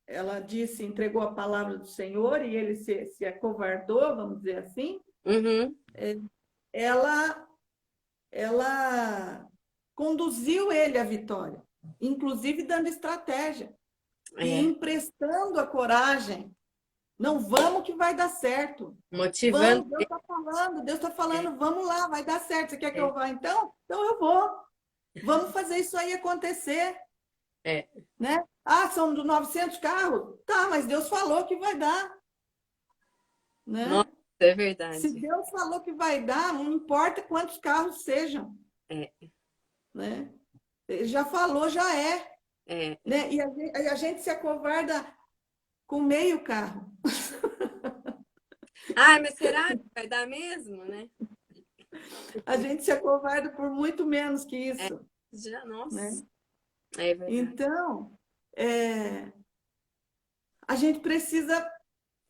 ela disse, entregou a palavra do Senhor e ele se acovardou, vamos dizer assim, Uhum, ela, ela conduziu ele à vitória, inclusive dando estratégia e é. emprestando a coragem. Não, vamos que vai dar certo. Motivando. Vamos, Deus está É, falando, vamos lá, vai dar certo. Você quer que é, eu vá então? Então eu vou. Vamos fazer isso aí acontecer, é. né? Ah, são 900 carros? Tá, mas Deus falou que vai dar, Nossa, né? é Se verdade. Deus falou que vai dar, não importa quantos carros sejam, É, né? Ele já falou, já é, é. né? E a gente se acovarda com meio carro. Ah, mas será que vai dar mesmo, né? A gente se acovarda por muito menos que É, isso, já, né? nossa, é verdade. Então, a gente precisa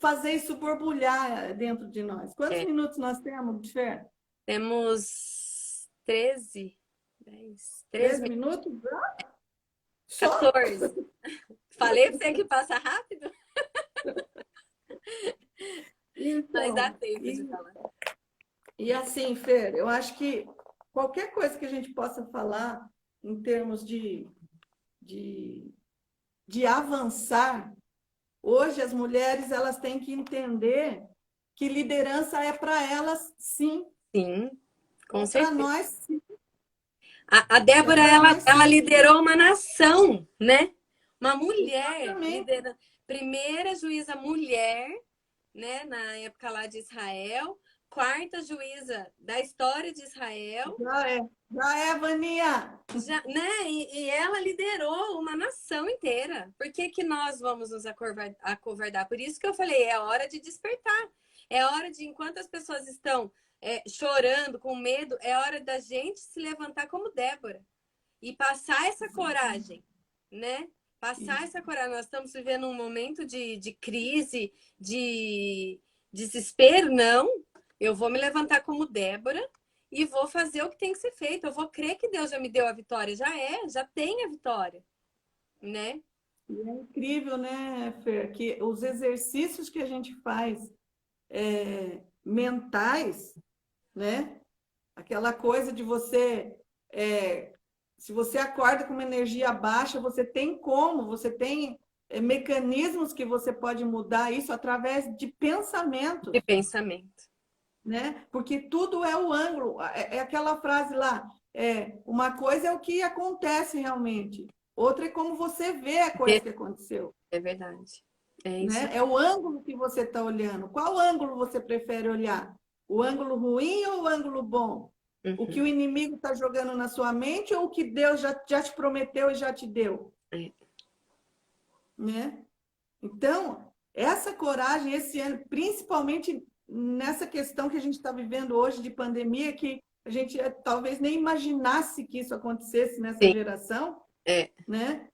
fazer isso borbulhar dentro de nós. Quantos É. minutos nós temos, Fer? Temos 13, 10, 13 13 minutos? Só? 14. Falei pra você que passa rápido, mas dá Então, tempo de falar. e assim, Fer, eu acho que qualquer coisa que a gente possa falar em termos de avançar, hoje as mulheres elas têm que entender que liderança é para elas, sim. Sim, com Para certeza. nós, sim. A Débora, Para nós, ela sim. liderou uma nação, né? Uma mulher Exatamente. liderando. Primeira juíza mulher, né? Na época lá de Israel. Quarta juíza da história de Israel. Já é, Vaninha. Já, né? E ela liderou uma nação inteira. Por que que nós vamos nos acovardar? Por isso que eu falei, é hora de despertar. É hora de, enquanto as pessoas estão chorando, com medo, é hora da gente se levantar como Débora e passar essa coragem, né? Passar essa coragem. Nós estamos vivendo um momento de crise, de desespero. Não, eu vou me levantar como Débora e vou fazer o que tem que ser feito. Eu vou crer que Deus já me deu a vitória. Já tem a vitória, né? E é incrível, né, Fer, que os exercícios que a gente faz mentais, né? Aquela coisa de você, se você acorda com uma energia baixa, você tem mecanismos que você pode mudar isso através de pensamentos, De pensamento. né? Porque tudo é o ângulo, é aquela frase lá, uma coisa é o que acontece realmente, outra é como você vê a coisa que aconteceu. É verdade. É isso. Né? É o ângulo que você está olhando. Qual ângulo você prefere olhar? O ângulo ruim ou o ângulo bom? O que o inimigo está jogando na sua mente ou o que Deus já te prometeu e já te deu? Né? Então, essa coragem, esse ano, principalmente nessa questão que a gente está vivendo hoje de pandemia, que a gente talvez nem imaginasse que isso acontecesse nessa geração, né?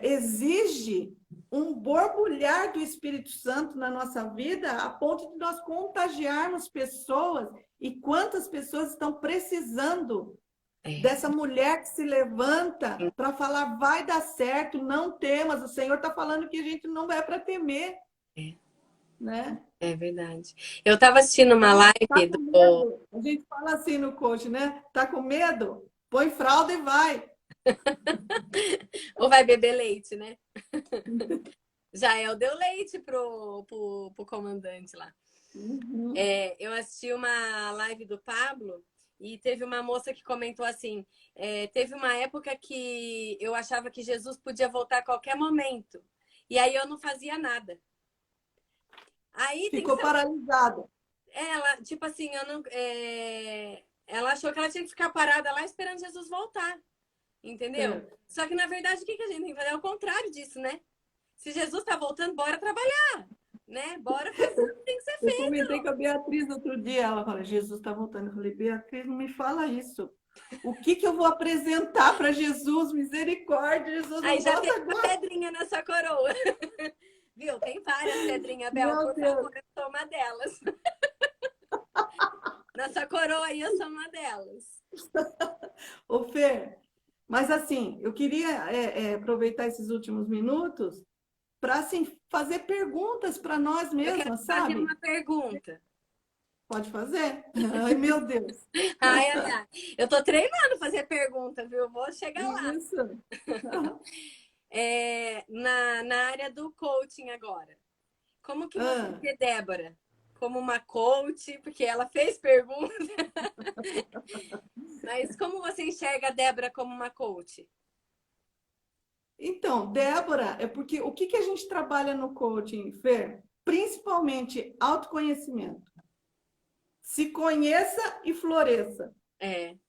Exige um borbulhar do Espírito Santo na nossa vida a ponto de nós contagiarmos pessoas. E quantas pessoas estão precisando dessa mulher que se levanta para falar, vai dar certo, não temas, o Senhor está falando que a gente não é para temer. Né? É verdade. Eu estava assistindo uma live Tá com medo? A gente fala assim no coach, né? Tá com medo? Põe fralda e vai. Ou vai beber leite, né? Jael deu leite pro comandante lá. Eu assisti uma live do Pablo e teve uma moça que comentou assim: teve uma época que eu achava que Jesus podia voltar a qualquer momento. E aí eu não fazia nada. Aí ficou paralisada. Ela, tipo assim, eu não. Ela achou que ela tinha que ficar parada lá esperando Jesus voltar. Entendeu? Só que, na verdade, o que a gente tem que fazer? É o contrário disso, né? Se Jesus tá voltando, bora trabalhar, né? Bora fazer o que tem que ser feito. Eu comentei com a Beatriz outro dia, ela falou, Jesus tá voltando. Eu falei, Beatriz, não me fala isso. O que eu vou apresentar para Jesus? Misericórdia, Jesus aí não já volta tem agora. uma pedrinha na sua coroa. Viu? Tem várias pedrinhas, Bel. Por favor, eu sou uma delas. Na sua coroa aí, eu sou uma delas. Ô, Fê, mas assim, eu queria aproveitar esses últimos minutos para assim, fazer perguntas para nós mesmas, sabe? Fazer uma pergunta. Pode fazer? Ai, meu Deus. Ai. Eu tô treinando fazer pergunta, viu? Vou chegar lá. Isso. Na área do coaching agora. Como que você vê Débora? Como uma coach, porque ela fez pergunta. Mas como você enxerga a Débora como uma coach? Então, Débora, é porque o que a gente trabalha no coaching, Fer? Principalmente autoconhecimento. Se conheça e floresça.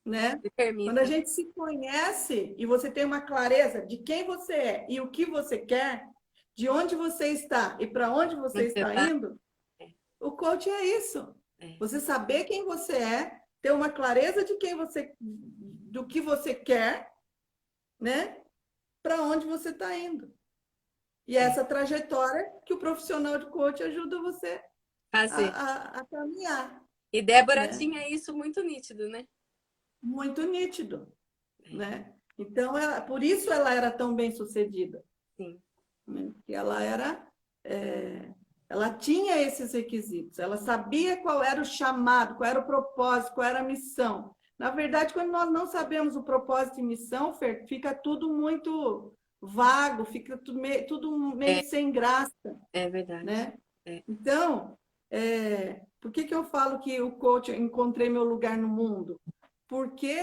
Né? Quando a gente se conhece e você tem uma clareza de quem você é e o que você quer, de onde você está e para onde você está indo, o coaching é isso. Você saber quem você é, ter uma clareza de do que você quer, né? Para onde você está indo. E é essa trajetória que o profissional de coach ajuda você Fazer. a caminhar, E Débora né? tinha isso muito nítido, né? Muito nítido, né? Então, por isso ela era tão bem sucedida, Sim. né? Que ela tinha esses requisitos, ela sabia qual era o chamado, qual era o propósito, qual era a missão. Na verdade, quando nós não sabemos o propósito e missão, Fer, fica tudo muito vago, fica tudo meio sem graça, É verdade. né? É. Então, por que eu falo que o coach, eu encontrei meu lugar no mundo? Porque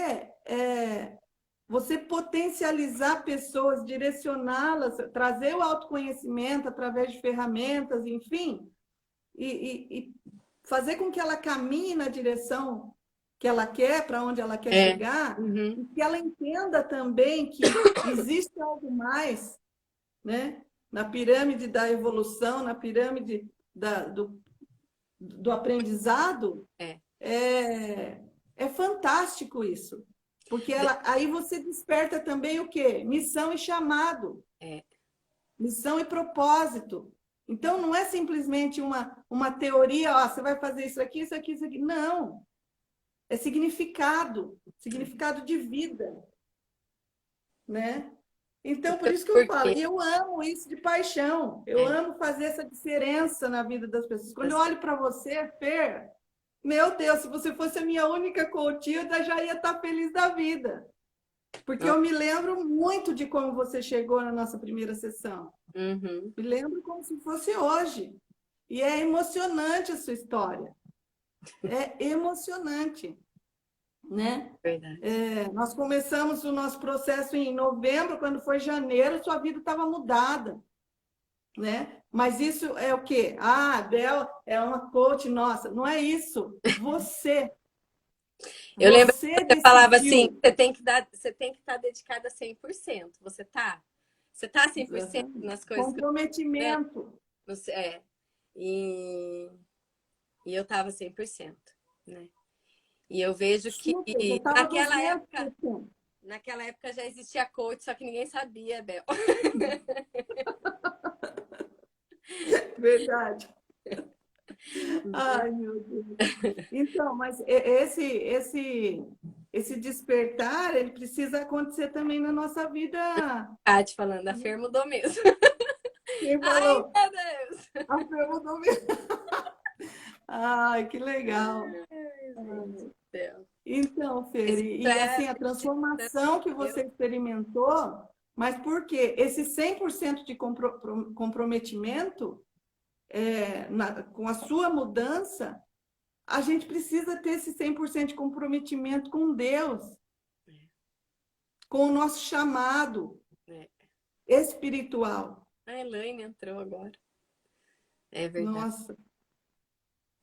você potencializar pessoas, direcioná-las, trazer o autoconhecimento através de ferramentas, enfim, e fazer com que ela caminhe na direção que ela quer, para onde ela quer chegar, Uhum. e que ela entenda também que existe algo mais, né? Na pirâmide da evolução, na pirâmide do aprendizado, é fantástico isso. Porque aí você desperta também o quê? Missão e chamado. Missão e propósito. Então, não é simplesmente uma teoria, ó, você vai fazer isso aqui, isso aqui, isso aqui. Não. É significado de vida. Né? Então, por isso que eu falo, e eu amo isso de paixão. Eu amo fazer essa diferença na vida das pessoas. Quando eu olho para você, Fer, meu Deus, se você fosse a minha única coach, eu já ia estar feliz da vida. Porque eu me lembro muito de como você chegou na nossa primeira sessão. Uhum. Me lembro como se fosse hoje. E é emocionante a sua história. É emocionante. Né? Verdade. Nós começamos o nosso processo em novembro, quando foi janeiro, sua vida estava mudada. Né? Mas isso é o quê? Ah, a Bel é uma coach nossa. Não é isso. Você. Eu lembro que Você você falava assim, decidiu. você tem que estar dedicada 100%. Você tá? Você tá 100% nas coisas que Comprometimento. você e eu tava 100%, né? E eu vejo que Super, eu estava 200%. naquela época já existia coach, só que ninguém sabia, Bel. Verdade. Ai, meu Deus. Então, mas esse despertar, ele precisa acontecer também na nossa vida. Tati falando, a Fer mudou mesmo. Quem Ai, falou? meu Deus! A Fer mudou mesmo. Ai, que legal. Então, Fer, e assim, a transformação que você experimentou, mas por quê? Esse 100% de comprometimento com a sua mudança, a gente precisa ter esse 100% de comprometimento com Deus, com o nosso chamado espiritual. A Elaine entrou agora. É verdade. Nossa.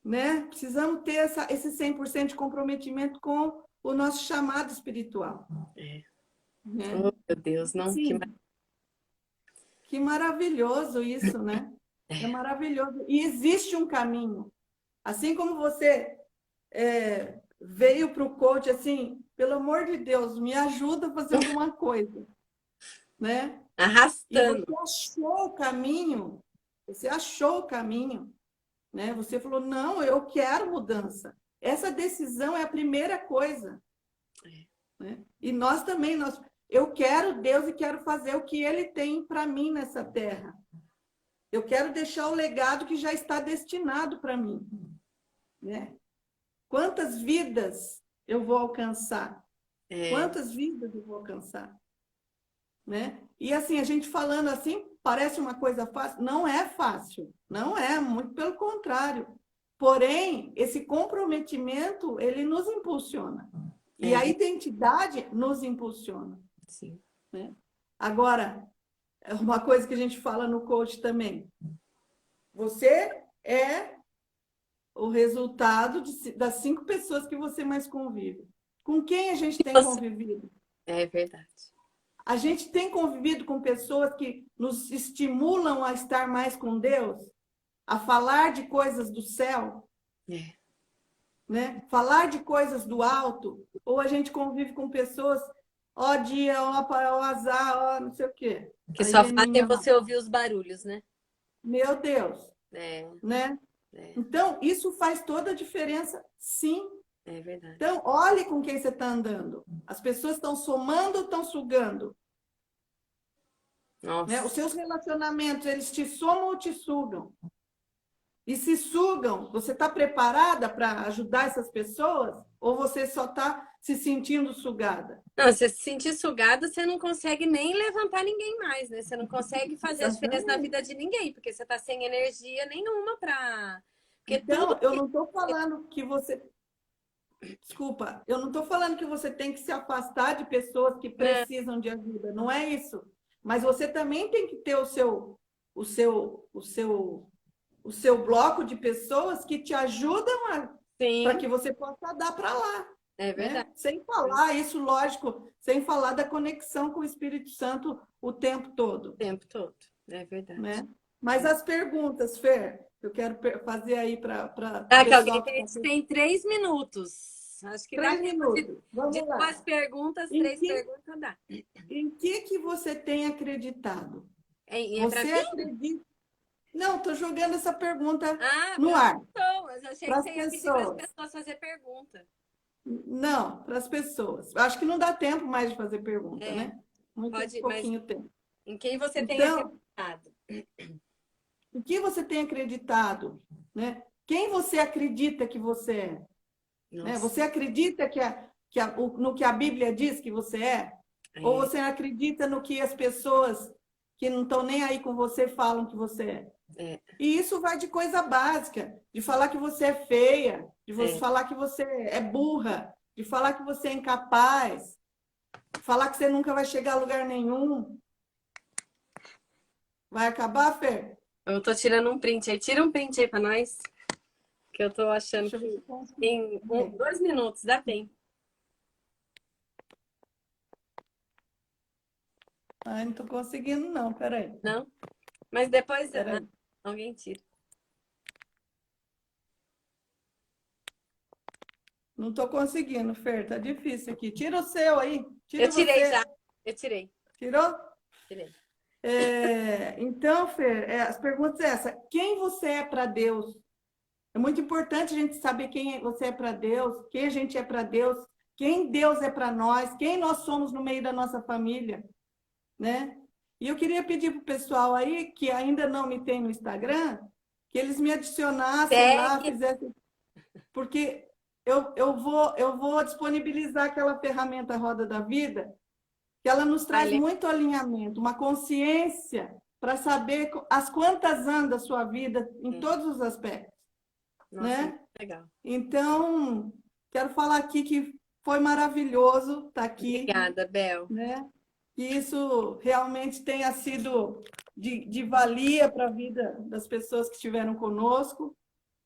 Né? Precisamos ter esse 100% de comprometimento com o nosso chamado espiritual. Né? Oh, meu Deus, não. Sim. Que maravilhoso isso, né? É maravilhoso. E existe um caminho. Assim como você veio para o coach, assim, pelo amor de Deus, me ajuda a fazer alguma coisa. Né? Arrastando. E você achou o caminho. Né? Você falou, não, eu quero mudança. Essa decisão é a primeira coisa. Né? E nós também, eu quero Deus e quero fazer o que Ele tem para mim nessa terra. Eu quero deixar o legado que já está destinado para mim. Né? Quantas vidas eu vou alcançar? Quantas vidas eu vou alcançar? Né? E assim, a gente falando assim, parece uma coisa fácil. Não é fácil. Não é, muito pelo contrário. Porém, esse comprometimento, ele nos impulsiona. E a identidade nos impulsiona. Sim. Né? Agora, uma coisa que a gente fala no coach também. Você é o resultado das 5 pessoas que você mais convive. Com quem a gente tem convivido? É verdade. A gente tem convivido com pessoas que nos estimulam a estar mais com Deus, a falar de coisas do céu, né? Falar de coisas do alto, ou a gente convive com pessoas ó dia, ó azar, ó não sei o quê. Que Aí só vem fazem minha, você ouvir os barulhos, né? meu Deus, É, né? é, Então, isso faz toda a diferença, sim. é verdade. Então, olhe com quem você está andando. As pessoas estão somando ou estão sugando? Né? Os Nossa. seus relacionamentos, eles te somam ou te sugam? E se sugam, você está preparada para ajudar essas pessoas? Ou você só está se sentindo sugada? Não, você se sentir sugada, você não consegue nem levantar ninguém mais, né? Você não consegue fazer a diferença na Exatamente. vida de ninguém, porque você tá sem energia nenhuma pra. Porque tudo Então, eu que. não estou falando que você. Desculpa, eu não estou falando que você tem que se afastar de pessoas que Não, precisam de ajuda, não é isso. Mas você também tem que ter o seu, o seu, o seu bloco de pessoas que te ajudam para sim, que você possa dar para lá, é verdade. né? Sem falar isso, lógico, sem falar da conexão com o Espírito Santo o tempo O todo, tempo todo. É verdade. né? Mas as perguntas, Fer, eu quero fazer aí para o Tá, que alguém pessoal que tem, a está gente tem 3 minutos. Acho que dá três tempo minutos. de Vamos lá. duas perguntas, Em 3 que, perguntas dá. em que você tem acreditado? É pra Você mim? acredita? Não, estou jogando essa pergunta Ah, no para as ar, pessoas. Eu achei para que as você ia pedir para as pessoas. pessoas fazer pergunta. Não, para as pessoas. Acho que não dá tempo mais de fazer pergunta, É, né? Muito pode, mas pouquinho tempo. em quem você tem Então, acreditado? o que você tem acreditado, né? Quem você acredita que você é? Né? Nossa, Você acredita no que a Bíblia diz que você é? Ou é, você acredita no que as pessoas que não estão nem aí com você falam que você é? é, E isso vai de coisa básica, de falar que você é feia, de você é. falar que você é burra, de falar que você é incapaz, falar que você nunca vai chegar a lugar nenhum. Vai acabar, Fer? Eu tô tirando um print aí. Tira um print aí pra nós, que eu tô achando Deixa eu ver se que eu consigo. em 2 minutos dá tempo, Ai, não estou conseguindo, não. Peraí. não? Mas depois Peraí. alguém tira. Não estou conseguindo, Fer. Tá difícil aqui. Tira o seu aí. Eu Tire tirei você. já. Eu tirei. Tirou? Tirei. Então, Fer, as perguntas é essa. Quem você é para Deus? É muito importante a gente saber quem você é para Deus, quem a gente é para Deus, quem Deus é para nós, quem nós somos no meio da nossa família, né? E eu queria pedir para o pessoal aí que ainda não me tem no Instagram, que eles me adicionassem lá, Segue. fizessem, porque eu vou disponibilizar aquela ferramenta Roda da Vida, que ela nos traz Ale- muito alinhamento, uma consciência para saber as quantas anda a sua vida em todos os aspectos, Nossa, muito né? legal. Então, quero falar aqui que foi maravilhoso estar aqui, Obrigada, Bel. né? Que isso realmente tenha sido de valia para a vida das pessoas que estiveram conosco,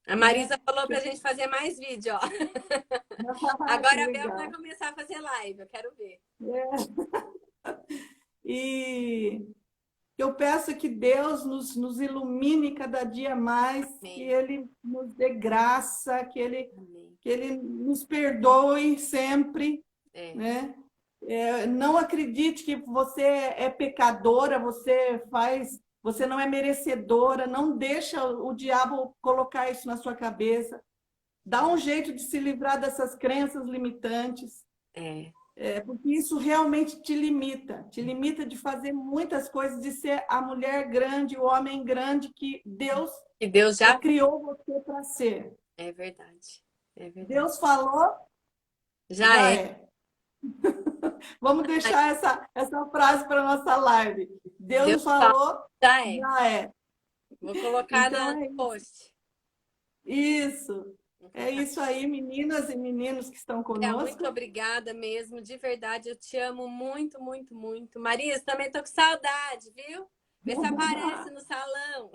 A né? Marisa falou pra gente fazer mais vídeo, ó. Que Agora a Bel vai legal. começar a fazer live, eu quero ver. É. E eu peço que Deus nos ilumine cada dia mais, que Amém. Ele nos dê graça, Amém. que Ele nos perdoe sempre, É, né? Não acredite que você é pecadora, você não é merecedora, não deixa o diabo colocar isso na sua cabeça. Dá um jeito de se livrar dessas crenças limitantes, é. porque isso realmente te limita de fazer muitas coisas, de ser a mulher grande, o homem grande que Deus E Deus já criou você para ser. é verdade. É verdade. Deus falou, Já já é. é. Vamos deixar essa frase para a nossa live. Deus Deus fala, falou, já é. já é. Vou colocar Então no é post. isso. Vou É colocar. isso aí, meninas e meninos que estão Bel, muito conosco. obrigada mesmo, de verdade. Eu te amo muito, muito, muito. Marisa, também tô com saudade, viu? Vê se aparece no salão.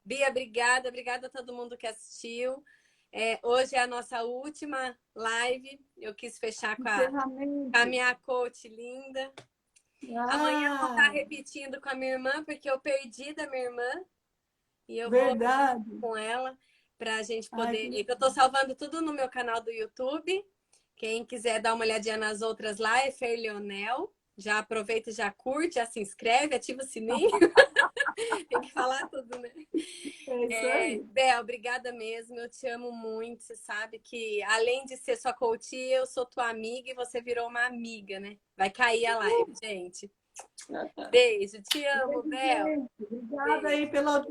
Bia, obrigada. Obrigada a todo mundo que assistiu. Hoje é a nossa última live. Eu quis fechar com a Encerramento. minha coach linda. Amanhã eu vou estar Ah, repetindo com a minha irmã, porque eu perdi da minha irmã. E eu vou verdade. com ela para a gente Ai, poder. Eu estou salvando tudo no meu canal do YouTube. Quem quiser dar uma olhadinha nas outras lá é Fer Leonel. Já aproveita e já curte, já se inscreve, ativa o sininho. Tem que falar tudo, né? É isso aí. Bel, obrigada mesmo. Eu te amo muito. Você sabe que, além de ser sua coach, eu sou tua amiga e você virou uma amiga, né? Vai cair a live, gente. Beijo. Te amo, Bel. Gente, obrigada aí pela